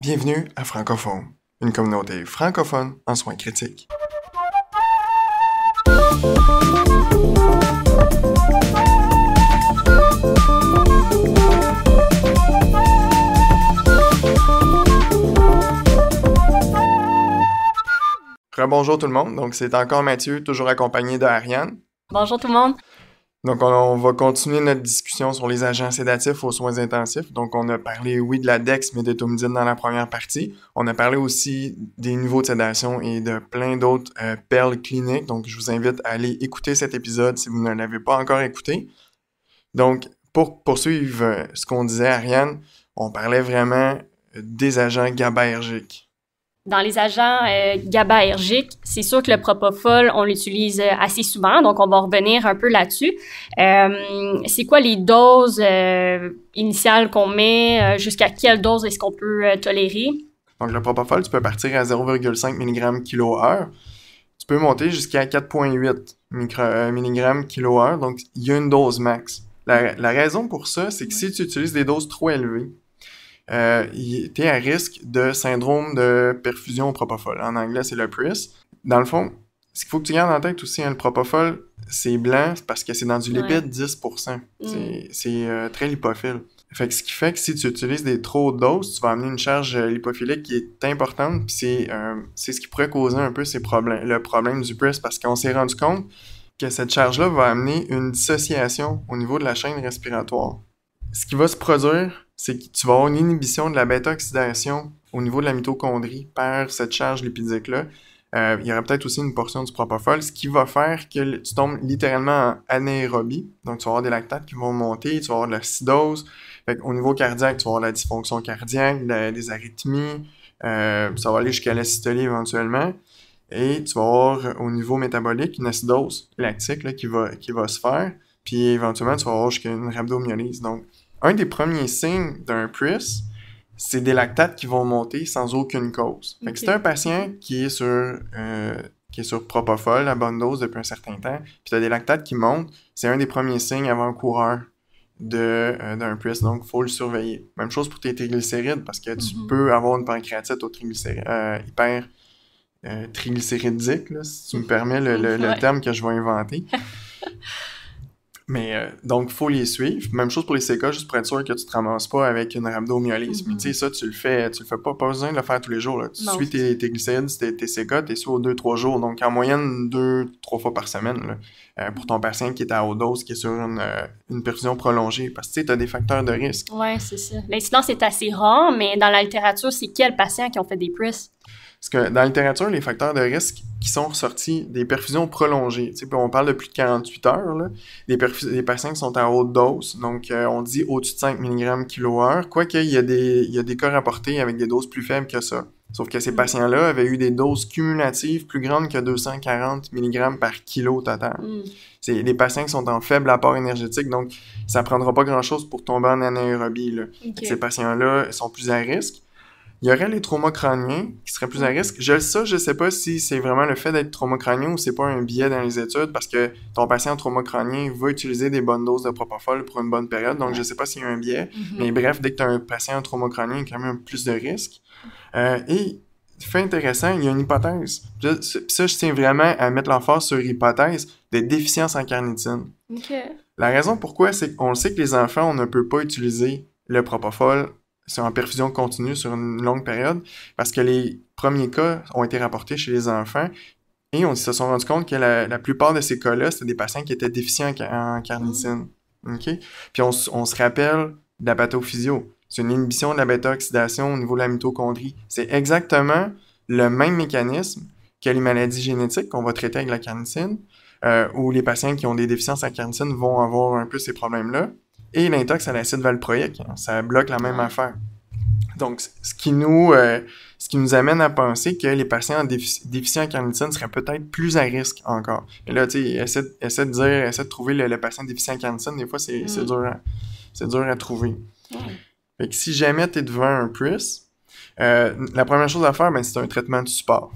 Bienvenue à Francophone, une communauté francophone en soins critiques. Rebonjour tout le monde, donc c'est encore Mathieu, toujours accompagné de Ariane. Bonjour tout le monde. Donc on va continuer notre discussion sur les agents sédatifs aux soins intensifs. Donc on a parlé, oui, de la dexmédetomidine dans la première partie. On a parlé aussi des niveaux de sédation et de plein d'autres perles cliniques. Donc je vous invite à aller écouter cet épisode si vous ne l'avez pas encore écouté. Donc pour poursuivre ce qu'on disait, Ariane, on parlait vraiment des agents GABAergiques. Dans les agents GABAergiques, c'est sûr que le propofol, on l'utilise assez souvent, donc on va revenir un peu là-dessus. C'est quoi les doses initiales qu'on met? Jusqu'à quelle dose est-ce qu'on peut tolérer? Donc le propofol, tu peux partir à 0,5 mg/kH. Tu peux monter jusqu'à 4,8 mg/kH, donc il y a une dose max. La raison pour ça, c'est que si tu utilises des doses trop élevées, tu es à risque de syndrome de perfusion au propofol. En anglais, c'est le PRIS. Dans le fond, ce qu'il faut que tu gardes en tête aussi, le propofol, c'est blanc parce que c'est dans du lipide 10%. C'est très lipophile. Fait que ce qui fait que si tu utilises des trop hautes doses, tu vas amener une charge lipophilique qui est importante, puis c'est ce qui pourrait causer un peu le problème du PRIS, parce qu'on s'est rendu compte que cette charge-là va amener une dissociation au niveau de la chaîne respiratoire. Ce qui va se produire, c'est que tu vas avoir une inhibition de la bêta-oxydation au niveau de la mitochondrie par cette charge lipidique-là. Il y aura peut-être aussi une portion du propofol, ce qui va faire que tu tombes littéralement en anaérobie. Donc, tu vas avoir des lactates qui vont monter, tu vas avoir de l'acidose. Au niveau cardiaque, tu vas avoir la dysfonction cardiaque, des arythmies, ça va aller jusqu'à l'asystolie éventuellement. Et tu vas avoir au niveau métabolique une acidose lactique là, qui va se faire. Puis éventuellement, tu vas avoir jusqu'à une rhabdomyolyse. Donc, un des premiers signes d'un PRIS, c'est des lactates qui vont monter sans aucune cause. Fait que c'est un patient qui est sur propofol à bonne dose depuis un certain temps, puis tu as des lactates qui montent, c'est un des premiers signes avant-coureurs d'un PRIS, donc il faut le surveiller. Même chose pour tes triglycérides, parce que tu peux avoir une pancréatite hyper triglycéridique, là, si tu me permets le terme que je vais inventer. Mais donc, il faut les suivre. Même chose pour les CK, juste pour être sûr que tu te ramasses pas avec une rhabdomyolyse. Mais tu sais, ça, tu le fais pas besoin de le faire tous les jours. Là. Tu suis tes glycérides, tes CK, t'es sur 2-3 jours. Donc, en moyenne, 2-3 fois par semaine, là, pour ton patient qui est à haute dose, qui est sur une perfusion prolongée. Parce que tu sais, t'as des facteurs de risque. Oui, c'est ça. L'incidence est assez rare, mais dans la littérature, c'est quels patients qui ont fait des PRIS? Parce que dans la littérature, les facteurs de risque qui sont ressortis, des perfusions prolongées, tu sais, on parle de plus de 48 heures, là, des patients qui sont à haute dose, donc on dit au-dessus de 5 mg/kH, quoique il y a des cas rapportés avec des doses plus faibles que ça. Sauf que ces patients-là avaient eu des doses cumulatives plus grandes que 240 mg/kg total. C'est des patients qui sont en faible apport énergétique, donc ça prendra pas grand-chose pour tomber en anaérobie. Là. Okay. Ces patients-là sont plus à risque. Il y aurait les traumas crâniens qui seraient plus à risque. Je sais pas si c'est vraiment le fait d'être trauma-crânien ou c'est pas un biais dans les études, parce que ton patient trauma crânien va utiliser des bonnes doses de propofol pour une bonne période, donc je sais pas s'il y a un biais. Mais bref, dès que tu as un patient trauma crânien, il y a quand même plus de risque. Et, fait intéressant, il y a une hypothèse. Ça, je tiens vraiment à mettre l'emphase sur l'hypothèse de déficience en carnitine. Okay. La raison pourquoi, c'est qu'on le sait que les enfants, on ne peut pas utiliser le propofol en perfusion continue sur une longue période, parce que les premiers cas ont été rapportés chez les enfants et on se sont rendu compte que la plupart de ces cas-là, c'était des patients qui étaient déficients en carnitine. Okay? Puis on se rappelle de la pathophysio. C'est une inhibition de la bêta-oxydation au niveau de la mitochondrie. C'est exactement le même mécanisme que les maladies génétiques qu'on va traiter avec la carnitine, où les patients qui ont des déficiences en carnitine vont avoir un peu ces problèmes-là. Et l'intox à l'acide valproïque, ça bloque la même affaire. Donc, ce qui nous amène à penser que les patients déficients en carnitine seraient peut-être plus à risque encore. Et là, tu sais, essaie de trouver le patient déficient en carnitine, des fois, c'est dur à trouver. Fait que si jamais tu es devant un PRIS, la première chose à faire, c'est un traitement de support.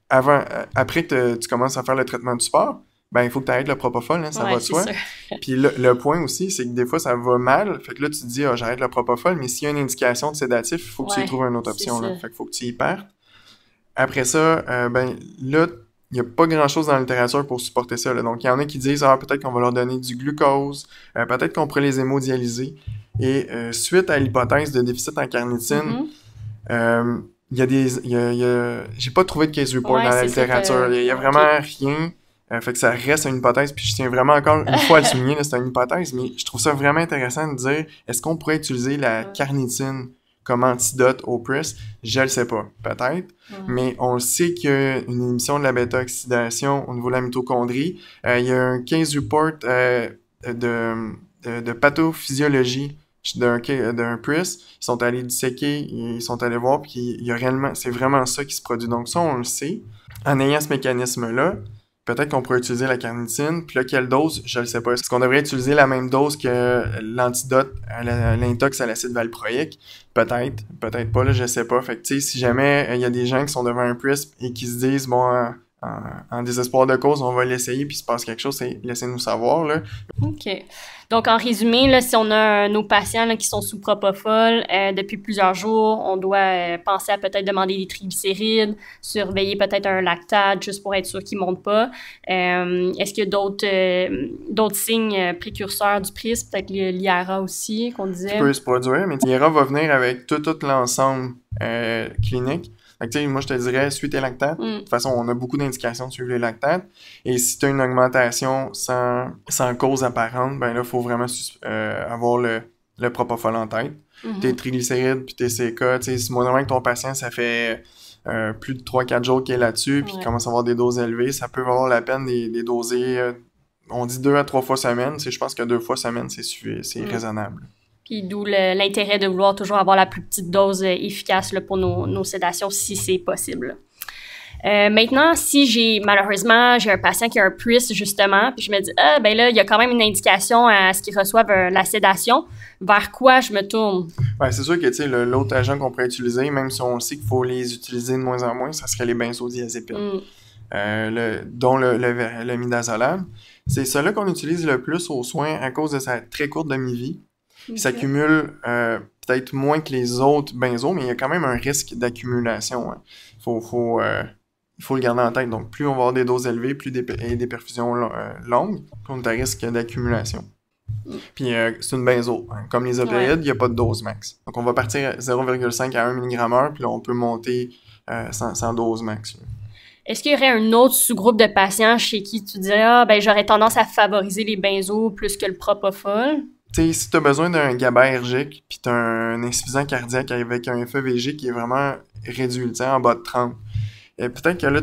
Après que tu commences à faire le traitement de support, ben il faut que tu arrêtes le propofol, hein, ça Ouais, va de c'est soi. sûr. Puis le point aussi, c'est que des fois, ça va mal. Fait que là, tu te dis, ah, j'arrête le propofol, mais s'il y a une indication de sédatif, il faut que tu y Ouais, trouves une autre c'est option. Là. ça. Fait qu'il faut que tu y partes. Après ça, ben là, il n'y a pas grand-chose dans la littérature pour supporter ça. Là. Donc, il y en a qui disent, ah, peut-être qu'on va leur donner du glucose, peut-être qu'on pourrait les hémodialyser. Et suite à l'hypothèse de déficit en carnitine, Mhm. il y a j'ai pas trouvé de case report Ouais, dans la c'est ça littérature. Il y a OK. vraiment rien. Fait que ça reste une hypothèse. Puis je tiens vraiment encore une fois à le souligner, là, c'est une hypothèse, mais je trouve ça vraiment intéressant de dire, est-ce qu'on pourrait utiliser la Ouais. carnitine comme antidote au PRIS? Je le sais pas, peut-être. Ouais. Mais on le sait qu'il y a une émission de la bêta-oxydation au niveau de la mitochondrie. Il y a un case report de pathophysiologie d'un PRIS. Ils sont allés disséquer, ils sont allés voir, puis il y a réellement, c'est vraiment ça qui se produit. Donc ça, on le sait. En ayant ce mécanisme-là, peut-être qu'on pourrait utiliser la carnitine. Puis là, quelle dose? Je le sais pas. Est-ce qu'on devrait utiliser la même dose que l'antidote à l'intox à l'acide valproïque? Peut-être. Peut-être pas, là, je sais pas. Fait que, tu sais, si jamais il y a des gens qui sont devant un PRIS et qui se disent, bon, en désespoir de cause, on va l'essayer, puis il se passe quelque chose, laissez-nous savoir, là. OK. Donc, en résumé, là, si on a nos patients là, qui sont sous propofol depuis plusieurs jours, on doit penser à peut-être demander des triglycérides, surveiller peut-être un lactate juste pour être sûr qu'il ne monte pas. Est-ce qu'il y a d'autres signes précurseurs du PRIS, peut-être l'IRA aussi, qu'on Qui disait? peut se produire, mais l'IRA va venir avec tout l'ensemble clinique. Fait que, tu sais, moi, je te dirais, suis tes lactates. De toute façon, on a beaucoup d'indications de suivre les lactates. Et si tu as une augmentation sans cause apparente, ben là, il faut vraiment avoir le propofol en tête. Tes triglycérides puis tes CK, tu sais, si moi, normalement, que ton patient, ça fait plus de 3-4 jours qu'il est là-dessus, puis qu'il commence à avoir des doses élevées, ça peut valoir la peine des doser, on dit 2 à 3 fois semaine. Tu sais, je pense que 2 fois semaine, c'est raisonnable. Puis d'où l'intérêt de vouloir toujours avoir la plus petite dose efficace là, pour nos sédations, si c'est possible. Maintenant, si malheureusement, j'ai un patient qui a un PRIS, justement, puis je me dis, ah, ben là, il y a quand même une indication à ce qu'il reçoive la sédation, vers quoi je me tourne? Ouais, c'est sûr que, tu sais, l'autre agent qu'on pourrait utiliser, même si on sait qu'il faut les utiliser de moins en moins, ça serait les benzodiazépines, dont le midazolam. C'est cela qu'on utilise le plus aux soins à cause de sa très courte demi-vie. Il s'accumule peut-être moins que les autres benzos, mais il y a quand même un risque d'accumulation. Hein. Il faut le garder en tête. Donc, plus on va avoir des doses élevées, plus des perfusions longues, plus on est à risque d'accumulation. Puis, c'est une benzo. Hein. Comme les opioïdes, il n'y a pas de dose max. Donc, on va partir 0,5 à 1 mg/h, puis là, on peut monter sans dose max. Là. Est-ce qu'il y aurait un autre sous-groupe de patients chez qui tu dirais, ah, ben j'aurais tendance à favoriser les benzos plus que le propofol? Tu sais, si tu as besoin d'un GABAergique, puis tu as un insuffisant cardiaque avec un FEVG qui est vraiment réduit, en bas de 30, peut-être que là,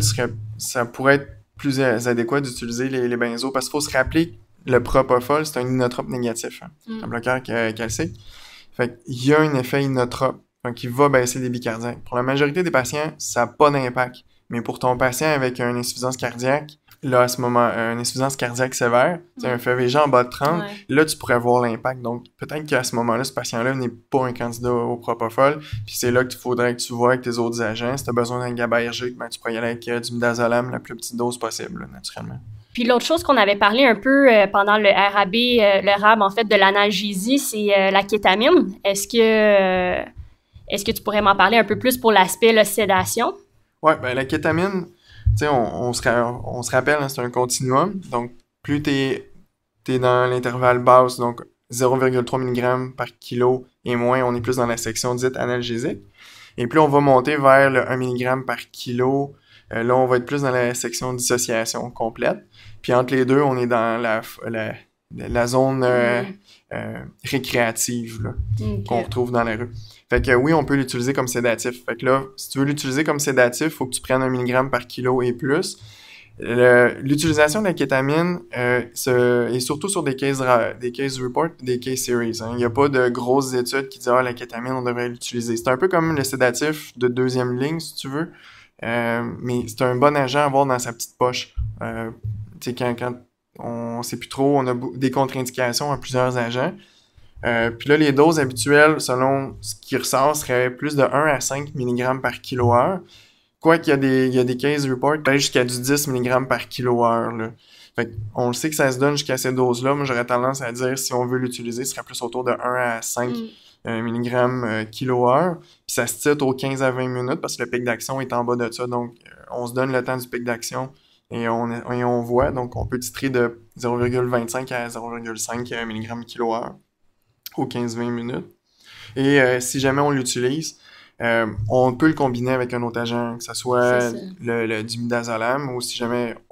ça pourrait être plus adéquat d'utiliser les benzos, parce qu'il faut se rappeler que le propofol, c'est un inotrope négatif, un bloqueur calcique. Fait qu'il y a un effet inotrope, donc il va baisser le débit cardiaque. Pour la majorité des patients, ça n'a pas d'impact. Mais pour ton patient avec une insuffisance cardiaque, là, à ce moment, une insuffisance cardiaque sévère, c'est un FEVG en bas de 30, là, tu pourrais voir l'impact. Donc, peut-être qu'à ce moment-là, ce patient-là n'est pas un candidat au propofol, puis c'est là qu'il faudrait que tu vois avec tes autres agents. Si tu as besoin d'un GABAergique, ben, tu pourrais y aller avec du midazolam, la plus petite dose possible, là, naturellement. Puis l'autre chose qu'on avait parlé un peu pendant le RAB, le RAB, en fait, de l'analgésie, c'est la kétamine. Est-ce que tu pourrais m'en parler un peu plus pour l'aspect sédation? Ouais, ben la kétamine, tu sais, on se rappelle, hein, c'est un continuum. Donc, plus t'es dans l'intervalle basse, donc 0,3 mg par kilo et moins, on est plus dans la section dite analgésique. Et plus on va monter vers le 1 mg par kilo, là, on va être plus dans la section dissociation complète. Puis entre les deux, on est dans la zone récréative là, qu'on retrouve dans la rue. Fait que oui, on peut l'utiliser comme sédatif. Fait que là, si tu veux l'utiliser comme sédatif, il faut que tu prennes 1 mg par kilo et plus. L'utilisation de la kétamine est surtout sur des case reports et des case series. Hein. Il n'y a pas de grosses études qui disent « Ah, la kétamine, on devrait l'utiliser ». C'est un peu comme le sédatif de deuxième ligne, si tu veux. Mais c'est un bon agent à avoir dans sa petite poche. Tu sais, quand on sait plus trop, on a des contre-indications à plusieurs agents. Puis là, les doses habituelles, selon ce qui ressort, seraient plus de 1 à 5 mg par kilo/heure. Quoiqu'il y a des case reports, peut-être jusqu'à du 10 mg par kilo/heure. Là. Fait on le sait que ça se donne jusqu'à ces doses-là. Moi, j'aurais tendance à dire, si on veut l'utiliser, ce serait plus autour de 1 à 5 mg kilo/heure. Puis ça se titre aux 15 à 20 minutes parce que le pic d'action est en bas de ça. Donc, on se donne le temps du pic d'action et on voit. Donc, on peut titrer de 0,25 à 0,5 mg kilo/heure aux 15-20 minutes. Et si jamais on l'utilise, on peut le combiner avec un autre agent, que ce soit du midazolam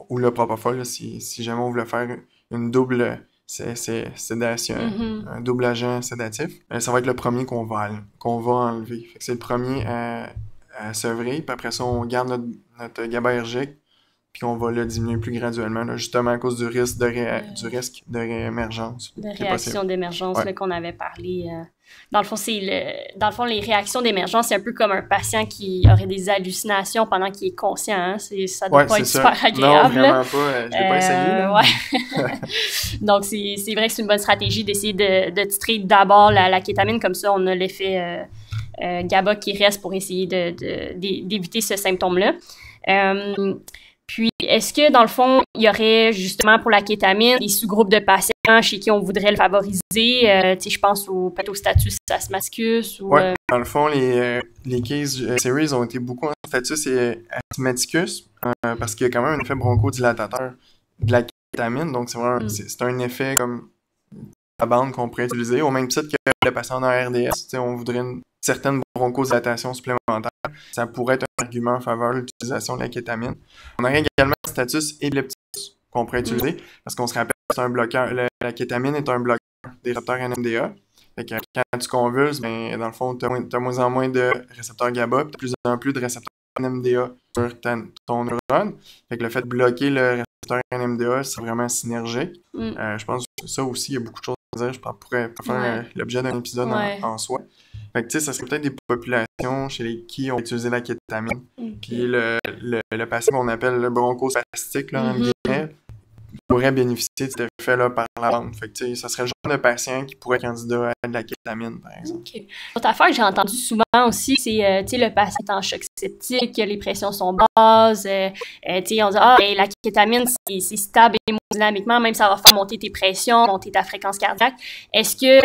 ou le propofol, là, si jamais on voulait faire une double sédation, un double agent sédatif. Ça va être le premier qu'on va enlever. Fait que c'est le premier à sevrer, puis après ça, on garde notre GABAergique, puis on va le diminuer plus graduellement, là, justement à cause du risque de réémergence. De réaction d'émergence qu'on avait parlé. Dans le fond, les réactions d'émergence, c'est un peu comme un patient qui aurait des hallucinations pendant qu'il est conscient. Hein? Ça doit pas être super agréable. Non, vraiment pas. Je l'ai pas essayé. Là. Ouais. Donc, c'est vrai que c'est une bonne stratégie d'essayer de titrer d'abord la kétamine. Comme ça, on a l'effet GABA qui reste pour essayer d'éviter ce symptôme-là. Puis, est-ce que, dans le fond, il y aurait justement pour la kétamine des sous-groupes de patients chez qui on voudrait le favoriser? Je pense au Patostatus asthmaticus. Oui, dans le fond, les case series ont été beaucoup en status asthmaticus parce qu'il y a quand même un effet bronchodilatateur de la kétamine. Donc, c'est un effet comme la bande qu'on pourrait utiliser. Au même titre que le patient en ARDS, on voudrait une certaine bronchodilatation supplémentaire. Ça pourrait être un argument en faveur de l'utilisation de la kétamine. On aurait également le status épilepticus qu'on pourrait utiliser parce qu'on se rappelle que c'est un bloqueur. La kétamine est un bloqueur des récepteurs NMDA. Fait que quand tu convulses, dans le fond, tu as moins en moins de récepteurs GABA et de plus en plus de récepteurs NMDA sur ton neurone. Fait que le fait de bloquer le récepteur NMDA, c'est vraiment synergique. Je pense que ça aussi, il y a beaucoup de choses à dire. Je pourrais faire l'objet d'un épisode en soi. Fait que, ça serait peut-être des populations chez qui on va utiliser la kétamine. Puis le patient qu'on appelle le bronchospastique, là, en guillemets, pourrait bénéficier de cet effet-là par la bande. Fait que, ça serait le genre de patient qui pourrait être candidat à de la kétamine, par exemple. Okay. L'autre affaire que j'ai entendue souvent aussi, c'est, le patient est en choc septique, les pressions sont basses, on dit, la kétamine, c'est stable hémodynamiquement, même ça va faire monter tes pressions, monter ta fréquence cardiaque. Est-ce que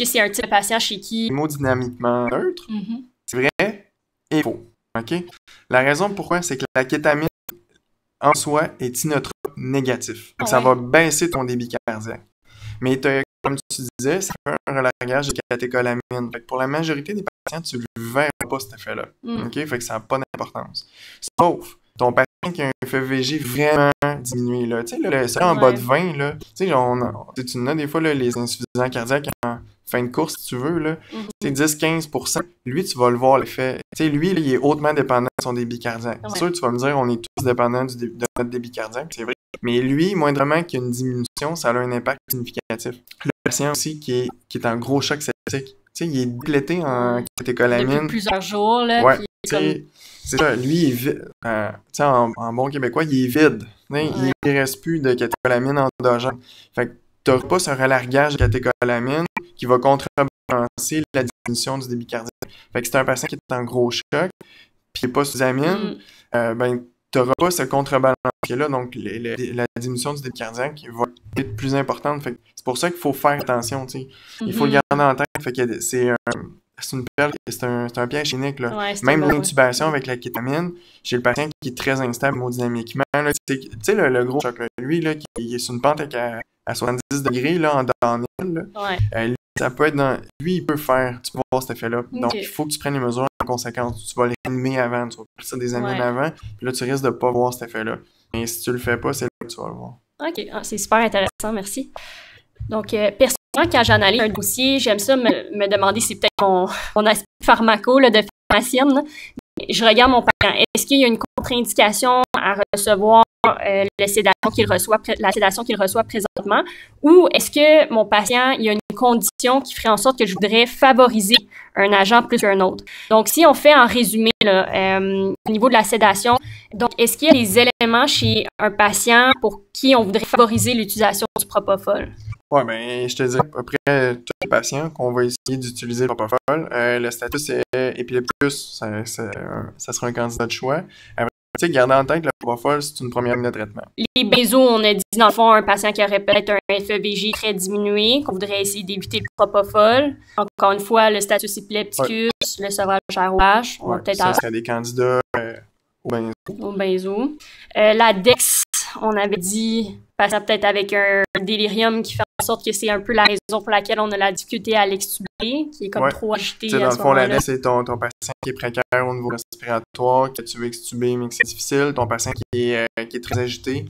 c'est un type de patient chez qui... Hémodynamiquement neutre, c'est vrai et faux. OK? La raison pourquoi, c'est que la kétamine, en soi, est inotrope négatif. Donc, ça va baisser ton débit cardiaque. Mais comme tu disais, ça fait un relâchage de catécholamine. Fait que pour la majorité des patients, tu ne le verras pas cet effet-là. OK? Fait que ça n'a pas d'importance. Sauf ton patient qui a un FEVG vraiment diminué. Là. Tu sais, le seuil en bas de 20, là, tu en as des fois là, les insuffisants cardiaques en fin de course, si tu veux, là, 10-15%, lui, tu vas le voir l'effet. Tu sais, lui, là, il est hautement dépendant de son débit cardiaque. C'est sûr, tu vas me dire, on est tous dépendants de notre débit cardiaque, c'est vrai. Mais lui, moindrement qu'il y a une diminution, ça a un impact significatif. Le patient aussi qui est en gros choc septique, tu sais, il est déplété en catécholamine. Depuis plusieurs jours, là. Ouais, c'est ça. Lui, il est vide. En bon québécois, il est vide. Il ne reste plus de catécholamine endogène. Fait que tu n'auras pas ce relargage de catécholamine qui va contrebalancer la diminution du débit cardiaque. Fait que c'est un patient qui est en gros choc, puis qui n'est pas sous amine, tu n'auras pas ce contrebalance-là, donc la diminution du débit cardiaque va être plus importante. Fait que c'est pour ça qu'il faut faire attention, tu sais. Il faut le garder en tête. Fait que c'est une perle, c'est un piège clinique, là. Ouais, même l'intubation avec la kétamine, chez le patient qui est très instable hémodynamiquement, tu sais, le gros choc, là, lui, là, qui est sur une pente à 70 degrés, là, en downhill, lui, ça peut être lui, il peut faire, tu peux voir cet effet-là. Okay. Donc, il faut que tu prennes les mesures en conséquence. Tu vas les réanimer avant, tu vas faire ça des amines avant, puis là, tu risques de ne pas voir cet effet-là. Et si tu le fais pas, c'est là que tu vas le voir. OK, c'est super intéressant, merci. Donc, personnellement, quand j'analyse un dossier, j'aime ça me demander si c'est peut-être mon aspect pharmaco là, de pharmacienne. Là. Je regarde mon patient. Est-ce qu'il y a une contre-indication à recevoir la sédation qu'il reçoit présentement, ou est-ce que mon patient, il y a une condition qui ferait en sorte que je voudrais favoriser un agent plus qu'un autre. Donc, si on fait en résumé là, au niveau de la sédation, donc est-ce qu'il y a des éléments chez un patient pour qui on voudrait favoriser l'utilisation du propofol? Oui, je te dirais à peu près tous les patients qu'on va essayer d'utiliser le propofol. Le status est épilepticus, ça sera un candidat de choix. Après tu sais, garder en tête que le propofol, c'est une première ligne de traitement. Les benzos, on a dit, dans le fond, un patient qui aurait peut-être un FEVG très diminué, qu'on voudrait essayer d'éviter le propofol. Encore une fois, le status épilepticus, le sevrage ROH, on va peut-être ça serait des candidats au benzo. La DEX, on avait dit, patient peut-être avec un délirium qui fait en sorte que c'est un peu la raison pour laquelle on a la difficulté à l'extuber, qui est comme trop agité. Dans le fond, la DEX, c'est ton patient qui est précaire au niveau respiratoire, que tu veux extuber, mais que c'est difficile. Ton patient qui est très agité,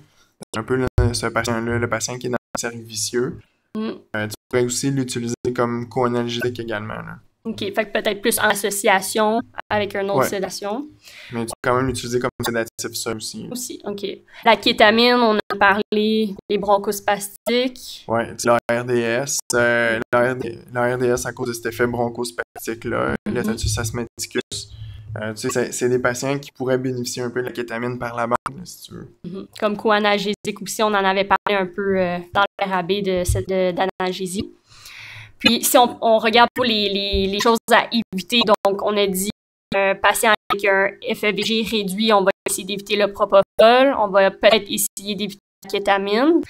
c'est un peu ce patient-là, le patient qui est dans un cercle vicieux. Tu pourrais aussi l'utiliser comme co-analgésique également. Là. OK, fait que peut-être plus en association avec une autre sédation. Mais tu peux quand même l'utiliser comme sédatif, ça aussi. Aussi, OK. La kétamine, on a parlé, les bronchospastiques. Oui, la RDS. La RDS à cause de cet effet bronchospastique-là, le status asthmaticus. Tu sais, c'est des patients qui pourraient bénéficier un peu de la kétamine par la bande, là, si tu veux. Comme co-analgésique aussi, on en avait parlé un peu dans le RAB d'analgésie. Puis, si on regarde pour les choses à éviter, donc on a dit patient avec un FEVG réduit, on va essayer d'éviter le propofol, on va peut-être essayer d'éviter la kétamine.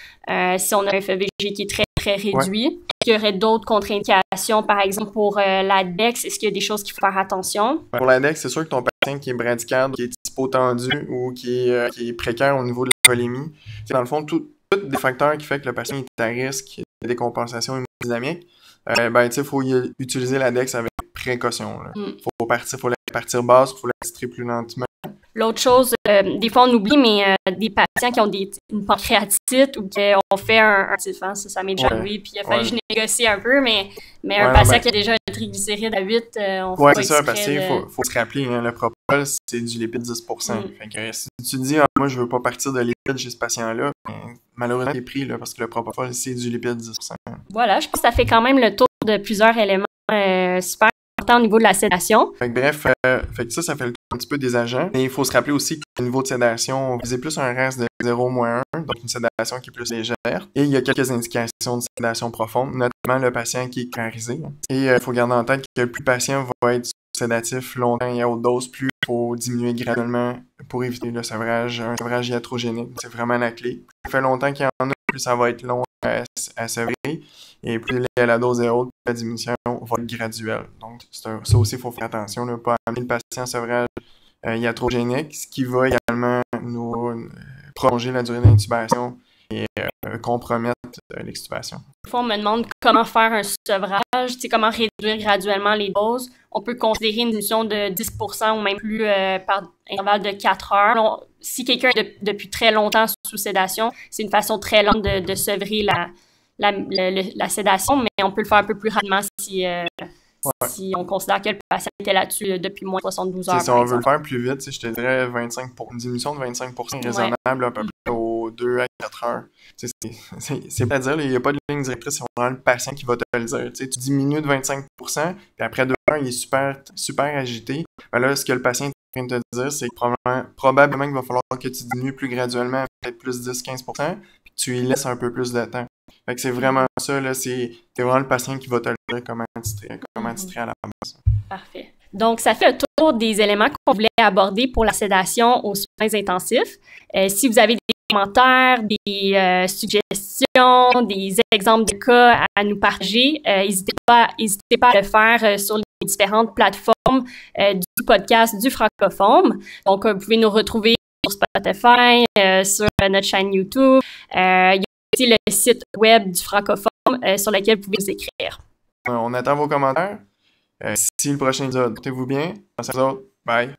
Si on a un FEVG qui est très, très réduit. Est-ce qu'il y aurait d'autres contre-indications, par exemple pour la DEX? Est-ce qu'il y a des choses qu'il faut faire attention? Pour la DEX, c'est sûr que ton patient qui est bradycarde, qui est hypotendu ou qui est précaire au niveau de la volémie, c'est dans le fond tous des facteurs qui font que le patient est à risque de décompensation hémodynamique. Il faut utiliser la DEX avec précaution. Faut la partir basse, il faut la titrer plus lentement. L'autre chose, des fois on oublie, mais des patients qui ont une pancréatite ou qui ont fait un ça m'est déjà arrivé, puis il a fallu que je négocie un peu, mais un patient qui a déjà un triglycéride à 8, on fait pas c'est ça, parce qu'il faut se rappeler, le propofol, c'est du lipide 10%. Fait que, si tu te dis, moi je veux pas partir de lipide chez ce patient-là, malheureusement, t'es pris, là, parce que le propofol, c'est du lipide 10%. Voilà, je pense que ça fait quand même le tour de plusieurs éléments super importants au niveau de la sédation. Bref, ça fait le tour un petit peu des agents. Mais il faut se rappeler aussi qu'au niveau de sédation, on visait plus un reste de 0-1, donc une sédation qui est plus légère. Et il y a quelques indications de sédation profonde, notamment le patient qui est clarisé. Et il faut garder en tête que plus le patient va être sédatif longtemps et à haute dose, plus il faut diminuer graduellement pour éviter le sevrage, un sevrage iatrogénique. C'est vraiment la clé. Plus ça fait longtemps qu'il y en a, plus ça va être long à sevrer. Et plus la dose est haute, la diminution va être graduelle. Donc, ça aussi, il faut faire attention, ne pas amener le patient à sevrage iatrogénique, ce qui va également nous prolonger la durée d'intubation et compromettre l'extubation. Des fois, on me demande comment faire un sevrage, comment réduire graduellement les doses. On peut considérer une diminution de 10% ou même plus par intervalle de 4 heures. Si quelqu'un est depuis très longtemps sous sédation, c'est une façon très lente de sevrer la sédation, mais on peut le faire un peu plus rapidement si on considère que le patient était là-dessus depuis moins de 72 heures. Si on veut le faire plus vite, je te dirais une diminution de 25% raisonnable à peu près aux 2 à 4 heures. C'est pas à dire, il n'y a pas de ligne directrice, c'est vraiment le patient qui va te le dire. Tu diminues de 25%, puis après 2 heures, il est super, super agité. Là, ce que le patient est en train de te dire, c'est que probablement qu'il va falloir que tu diminues plus graduellement, peut-être plus 10-15%, puis tu lui laisses un peu plus de temps. Fait que c'est vraiment ça, là, c'est vraiment le patient qui va te le dire comment titrer à la base. Parfait. Donc, ça fait le tour des éléments qu'on voulait aborder pour la sédation aux soins intensifs. Si vous avez des commentaires, des suggestions, des exemples de cas à nous partager, n'hésitez pas à le faire sur les différentes plateformes du podcast du Francophone. Donc, vous pouvez nous retrouver sur Spotify, sur notre chaîne YouTube. Il y a aussi le site web du Francophone sur lequel vous pouvez nous écrire. On attend vos commentaires. Si le prochain épisode, portez-vous bien. Merci à vous autres. Bye.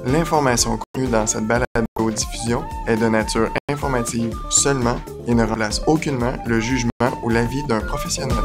L'information contenue dans cette balado-diffusion est de nature informative seulement et ne remplace aucunement le jugement ou l'avis d'un professionnel.